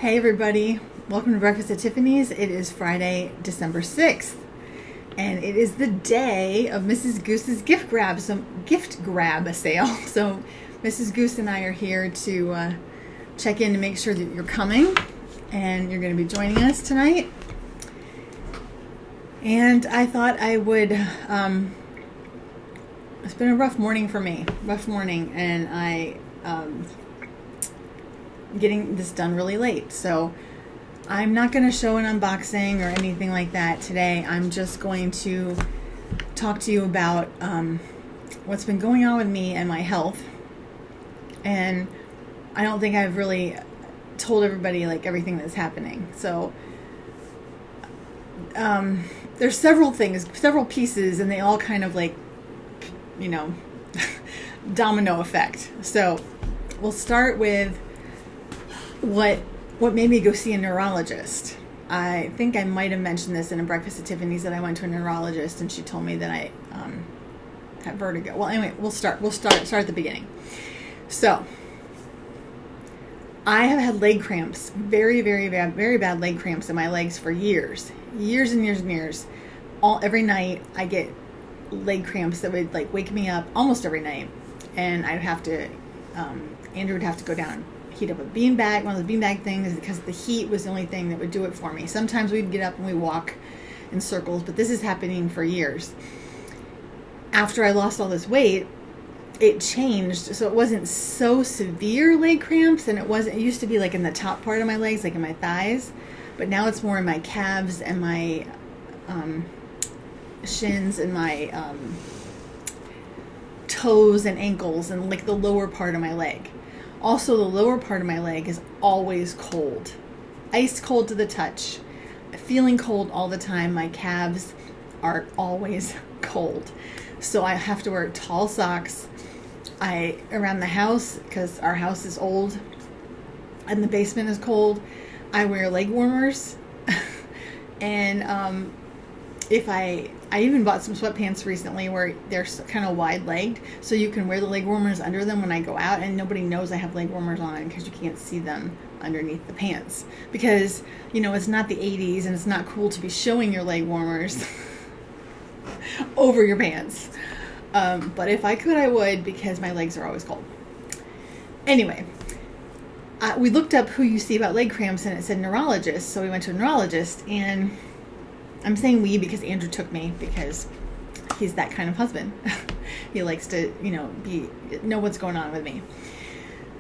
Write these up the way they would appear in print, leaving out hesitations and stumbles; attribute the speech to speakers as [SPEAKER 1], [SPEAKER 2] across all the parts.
[SPEAKER 1] Hey everybody, welcome to Breakfast at Tiffany's. It is Friday, December 6th, and it is the day of Mrs. Goose's gift grab sale. So Mrs. Goose and I are here to check in to make sure that you're coming and you're going to be joining us tonight. And I thought I would, it's been a rough morning for me, and I getting this done really late, so I'm not going to show an unboxing or anything like that today. I'm just going to talk to you about what's been going on with me and my health. And I don't think I've really told everybody like everything that's happening. So there's several pieces, and they all kind of like, domino effect. So we'll start with what made me go see a neurologist. I think I might have mentioned this in a Breakfast at Tiffany's, that I went to a neurologist and she told me that I had vertigo. Well, anyway, we'll start at the beginning. So I have had leg cramps, very bad leg cramps in my legs for years. Every night I get leg cramps that would like wake me up almost every night, and I'd have to Andrew would have to go down, heat up a beanbag, one of those beanbag things, because the heat was the only thing that would do it for me. Sometimes we'd get up and we walk in circles, but this is happening for years. After I lost all this weight, it changed, so it wasn't so severe leg cramps, and it used to be like in the top part of my legs, like in my thighs, but now it's more in my calves and my shins and my toes and ankles, and like the lower part of my leg. Also, the lower part of my leg is always cold. Ice cold to the touch. Feeling cold all the time. My calves are always cold. So I have to wear tall socks. Around the house, because our house is old and the basement is cold, I wear leg warmers. And if I even bought some sweatpants recently where they're kind of wide-legged, so you can wear the leg warmers under them when I go out, and nobody knows I have leg warmers on because you can't see them underneath the pants. Because, it's not the 80s, and it's not cool to be showing your leg warmers over your pants. But if I could, I would, because my legs are always cold. Anyway, we looked up who you see about leg cramps, and it said neurologist, so we went to a neurologist, and I'm saying we because Andrew took me, because he's that kind of husband. He likes to, know what's going on with me.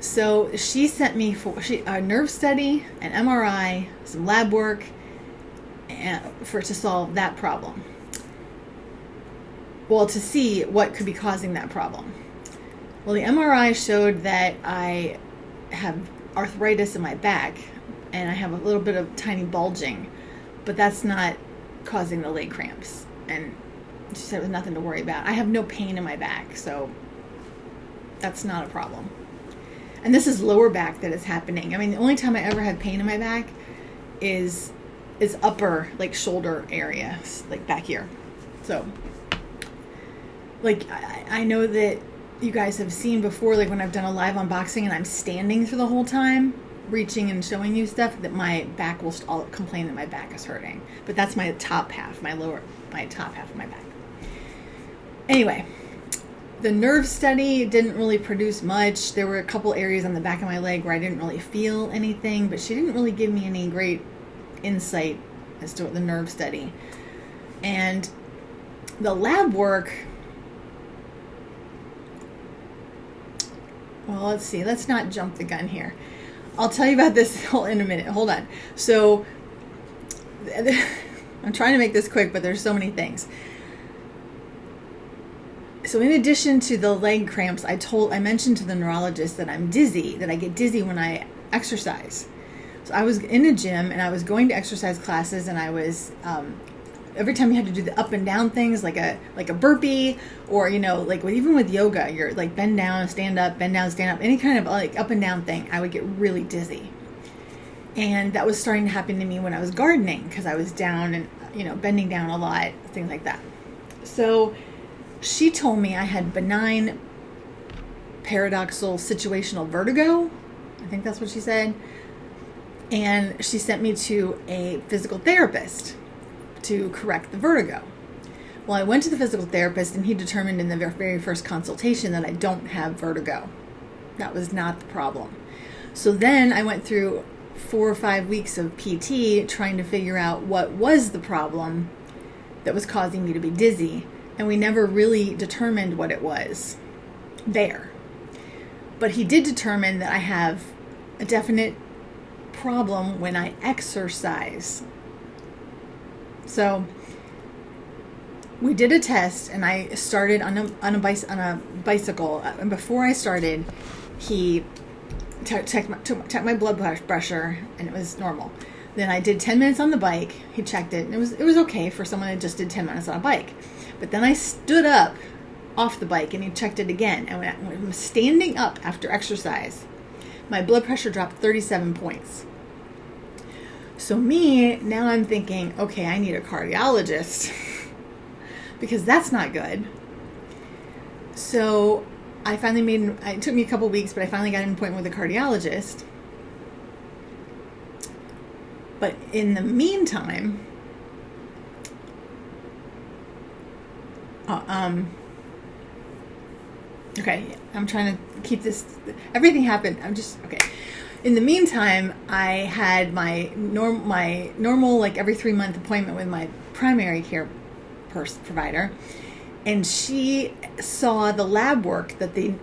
[SPEAKER 1] So she sent me for a nerve study, an MRI, some lab work, to solve that problem. Well, to see what could be causing that problem. Well, the MRI showed that I have arthritis in my back, and I have a little bit of tiny bulging, but that's not causing the leg cramps. And she said it was nothing to worry about. I have no pain in my back, so that's not a problem. And this is lower back that is happening. I mean, the only time I ever had pain in my back is upper, like shoulder area, like back here. So, like, I know that you guys have seen before, like when I've done a live unboxing and I'm standing through the whole time, reaching and showing you stuff, that my back will all complain that my back is hurting. But that's my top half, my top half of my back. Anyway, the nerve study didn't really produce much. There were a couple areas on the back of my leg where I didn't really feel anything, but she didn't really give me any great insight as to the nerve study. And the lab work, well, let's see. Let's not jump the gun here. I'll tell you about this in a minute. Hold on. So I'm trying to make this quick, but there's so many things. So in addition to the leg cramps, I mentioned to the neurologist that I'm dizzy, that I get dizzy when I exercise. So I was in a gym and I was going to exercise classes, and I was every time you had to do the up and down things, like a burpee, or even with yoga, you're like bend down, stand up, any kind of like up and down thing, I would get really dizzy. And that was starting to happen to me when I was gardening, because I was down and bending down a lot, things like that. So she told me I had benign paradoxal situational vertigo. I think that's what she said. And she sent me to a physical therapist to correct the vertigo. Well, I went to the physical therapist, and he determined in the very first consultation that I don't have vertigo. That was not the problem. So then I went through 4 or 5 weeks of PT trying to figure out what was the problem that was causing me to be dizzy, and we never really determined what it was there. But he did determine that I have a definite problem when I exercise. So we did a test, and I started on a bicycle. And before I started, he checked my blood pressure, and it was normal. Then I did 10 minutes on the bike. He checked it, and it was okay for someone that just did 10 minutes on a bike. But then I stood up off the bike, and he checked it again. And when I was standing up after exercise, my blood pressure dropped 37 points. So now I'm thinking, okay, I need a cardiologist because that's not good. So I finally it took me a couple weeks, but I finally got an appointment with a cardiologist. But in the meantime, okay, I'm trying to keep this, everything happened, okay. In the meantime, I had my normal, like every 3-month appointment with my primary care provider, and she saw the lab work that the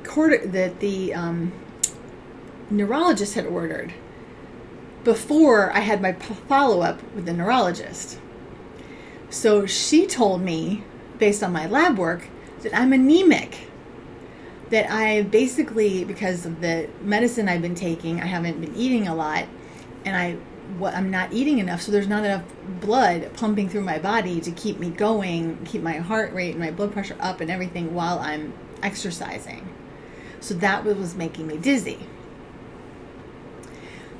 [SPEAKER 1] neurologist had ordered before I had my follow-up with the neurologist. So she told me, based on my lab work, that I'm anemic. That I basically, because of the medicine I've been taking, I haven't been eating a lot, and I'm not eating enough, so there's not enough blood pumping through my body to keep me going, keep my heart rate and my blood pressure up and everything while I'm exercising. So that was making me dizzy.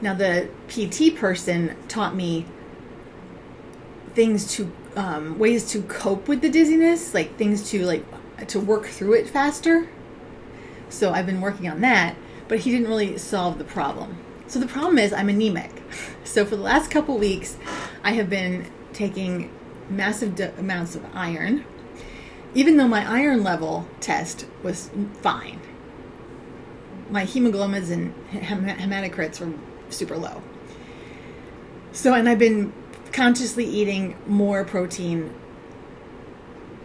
[SPEAKER 1] Now the PT person taught me things ways to cope with the dizziness, like things to work through it faster. So I've been working on that, but he didn't really solve the problem. So the problem is I'm anemic. So for the last couple weeks, I have been taking massive amounts of iron, even though my iron level test was fine. My hemoglobins and hematocrits were super low. So, and I've been consciously eating more protein,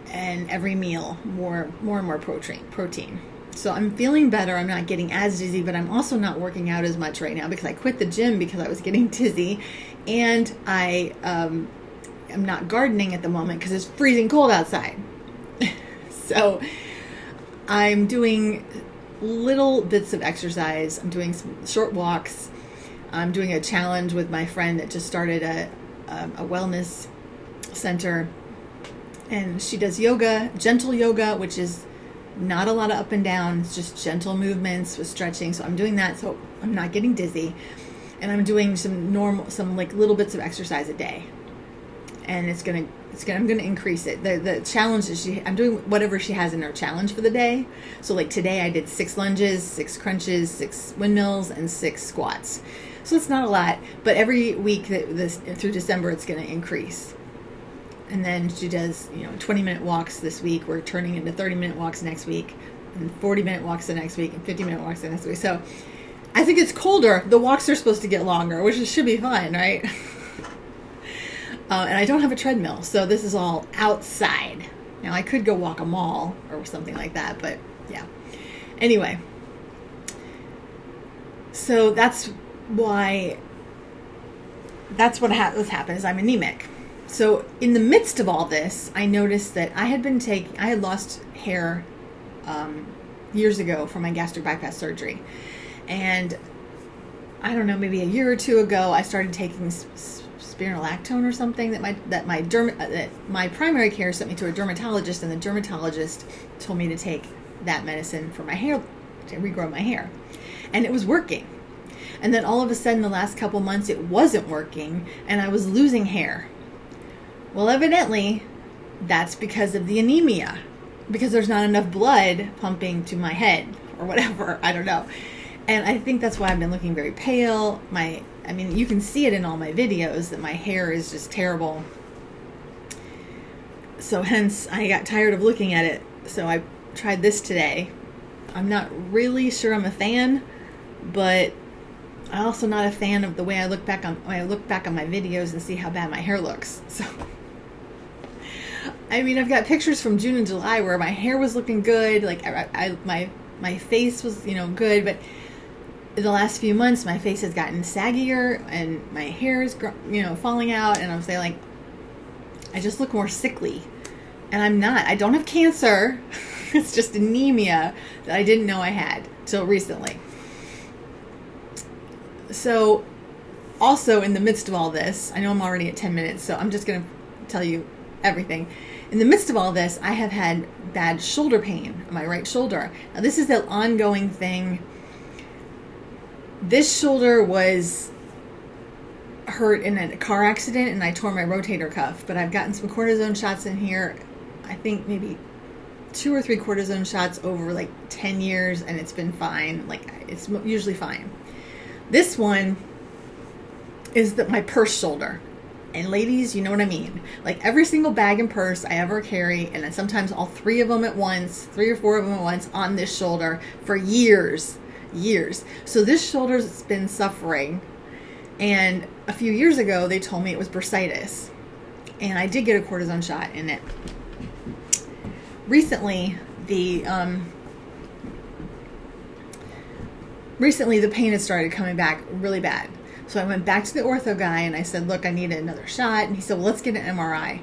[SPEAKER 1] and every meal more and more protein. So I'm feeling better. I'm not getting as dizzy, but I'm also not working out as much right now because I quit the gym because I was getting dizzy, and I am not gardening at the moment because it's freezing cold outside. So I'm doing little bits of exercise. I'm doing some short walks. I'm doing a challenge with my friend that just started a wellness center, and she does yoga, gentle yoga, which is not a lot of up and down. It's just gentle movements with stretching. So I'm doing that so I'm not getting dizzy. And I'm doing some like little bits of exercise a day. And I'm gonna increase it. The challenge is I'm doing whatever she has in her challenge for the day. So like today I did 6 lunges, 6 crunches, 6 windmills, and 6 squats. So it's not a lot, but every week through December it's gonna increase. And then she does, 20-minute walks this week. We're turning into 30-minute walks next week, and 40-minute walks the next week, and 50-minute walks the next week. So I think it's colder. The walks are supposed to get longer, which should be fun, right? And I don't have a treadmill, so this is all outside. Now, I could go walk a mall or something like that, but yeah. Anyway, so that's what happened is I'm anemic. So in the midst of all this, I noticed that I had lost hair years ago from my gastric bypass surgery. And I don't know, maybe a year or two ago, I started taking spironolactone or something that my primary care sent me to a dermatologist, and the dermatologist told me to take that medicine for my hair, to regrow my hair. And it was working. And then all of a sudden, the last couple months, it wasn't working, and I was losing hair. Well, evidently, that's because of the anemia, because there's not enough blood pumping to my head or whatever, I don't know. And I think that's why I've been looking very pale. I mean, you can see it in all my videos that my hair is just terrible. So hence, I got tired of looking at it. So I tried this today. I'm not really sure I'm a fan, but I'm also not a fan of the way I look back on my videos and see how bad my hair looks. So, I mean, I've got pictures from June and July where my hair was looking good, like my face was, good, but in the last few months, my face has gotten saggier and my hair is, falling out, and I'm saying, like, I just look more sickly. And I'm not. I don't have cancer. It's just anemia that I didn't know I had till recently. So, also in the midst of all this, I know I'm already at 10 minutes, so I'm just going to tell you everything. In the midst of all this, I have had bad shoulder pain on my right shoulder. Now, this is the ongoing thing. This shoulder was hurt in a car accident, and I tore my rotator cuff, but I've gotten some cortisone shots in here. I think maybe 2 or 3 cortisone shots over like 10 years, and it's been fine. Like, it's usually fine. This one is my purse shoulder. And ladies, you know what I mean. Like, every single bag and purse I ever carry, and then sometimes all 3 of them at once, 3 or 4 of them at once on this shoulder for years. So this shoulder's been suffering. And a few years ago, they told me it was bursitis. And I did get a cortisone shot in it. Recently, the pain had started coming back really bad. So I went back to the ortho guy and I said, look, I need another shot. And he said, well, let's get an MRI.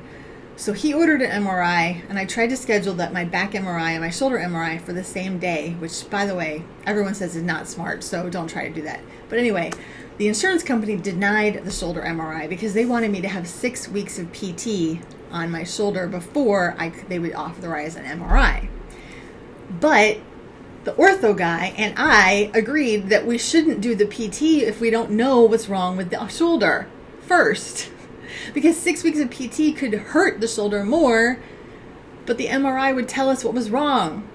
[SPEAKER 1] So he ordered an MRI, and I tried to schedule my back MRI and my shoulder MRI for the same day, which, by the way, everyone says is not smart, so don't try to do that. But anyway, the insurance company denied the shoulder MRI because they wanted me to have 6 weeks of PT on my shoulder before they would authorize an MRI. But the ortho guy and I agreed that we shouldn't do the PT if we don't know what's wrong with the shoulder first. Because 6 weeks of PT could hurt the shoulder more, but the MRI would tell us what was wrong.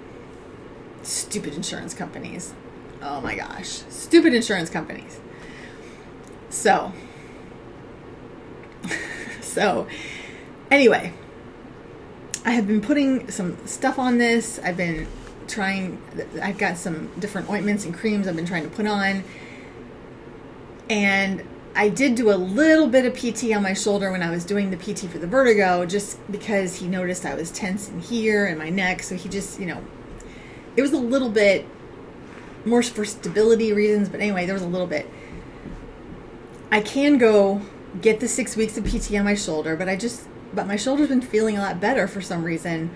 [SPEAKER 1] Stupid insurance companies. Oh my gosh. Stupid insurance companies. So anyway, I have been putting some stuff on this. I've got some different ointments and creams I've been trying to put on. And I did do a little bit of PT on my shoulder when I was doing the PT for the vertigo, just because he noticed I was tense in here and my neck. So he just, it was a little bit more for stability reasons. But anyway, there was a little bit. I can go get the 6 weeks of PT on my shoulder, but my shoulder's been feeling a lot better for some reason.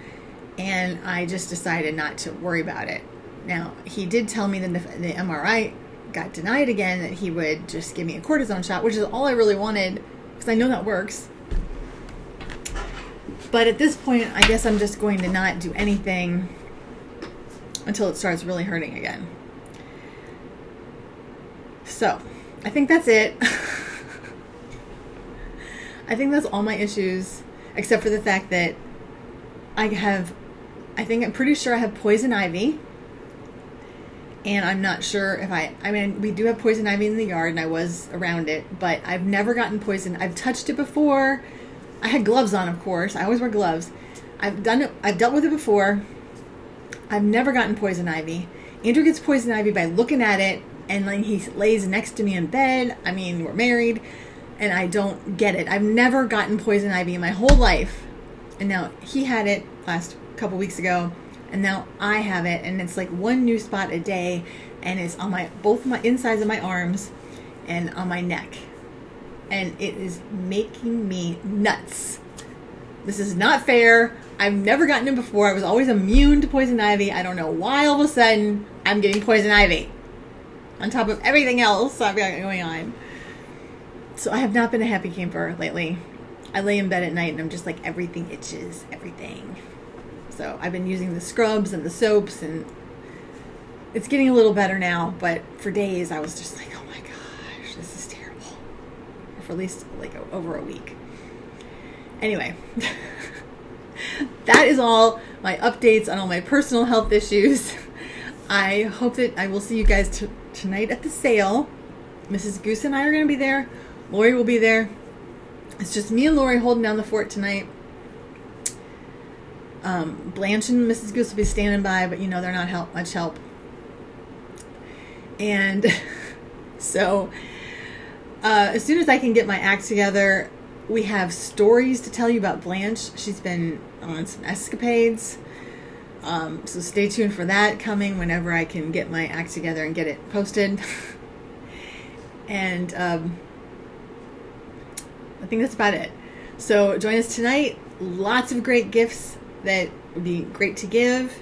[SPEAKER 1] And I just decided not to worry about it. Now, he did tell me that the MRI got denied again, that he would just give me a cortisone shot, which is all I really wanted, because I know that works. But at this point, I guess I'm just going to not do anything until it starts really hurting again. So, I think that's it. I think that's all my issues, except for the fact that I'm pretty sure I have poison ivy. And I'm not sure if we do have poison ivy in the yard, and I was around it, but I've never gotten poison. I've touched it before. I had gloves on, of course. I always wear gloves. I've dealt with it before. I've never gotten poison ivy. Andrew gets poison ivy by looking at it, and then he lays next to me in bed. I mean, we're married, and I don't get it. I've never gotten poison ivy in my whole life. And now he had it last couple weeks ago. And now I have it, and it's like one new spot a day, and it's on both my insides of my arms and on my neck. And it is making me nuts. This is not fair. I've never gotten it before. I was always immune to poison ivy. I don't know why all of a sudden I'm getting poison ivy on top of everything else I've got going on. So I have not been a happy camper lately. I lay in bed at night and I'm just like, everything itches, everything. So I've been using the scrubs and the soaps, and it's getting a little better now, but for days I was just like, oh my gosh, this is terrible. For at least like over a week. Anyway, that is all my updates on all my personal health issues. I hope that I will see you guys tonight at the sale. Mrs. Goose and I are going to be there. Lori will be there. It's just me and Lori holding down the fort tonight. Blanche and Mrs. Goose will be standing by, but they're not much help. And so as soon as I can get my act together, we have stories to tell you about Blanche. She's been on some escapades. So stay tuned for that coming whenever I can get my act together and get it posted. And I think that's about it. So join us tonight. Lots of great gifts that would be great to give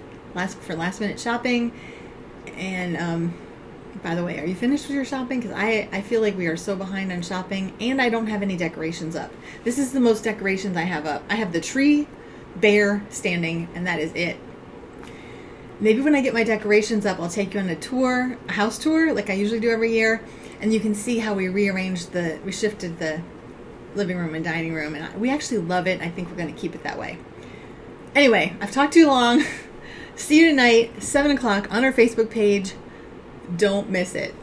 [SPEAKER 1] for last minute shopping. And by the way, are you finished with your shopping? Because I feel like we are so behind on shopping, and I don't have any decorations up. This is the most decorations I have up. I have the tree, bear standing, and that is it. Maybe when I get my decorations up, I'll take you on a house tour, like I usually do every year, and you can see how we we shifted the living room and dining room, and we actually love it. I think we're going to keep it that way. Anyway, I've talked too long. See you tonight, 7 o'clock on our Facebook page. Don't miss it.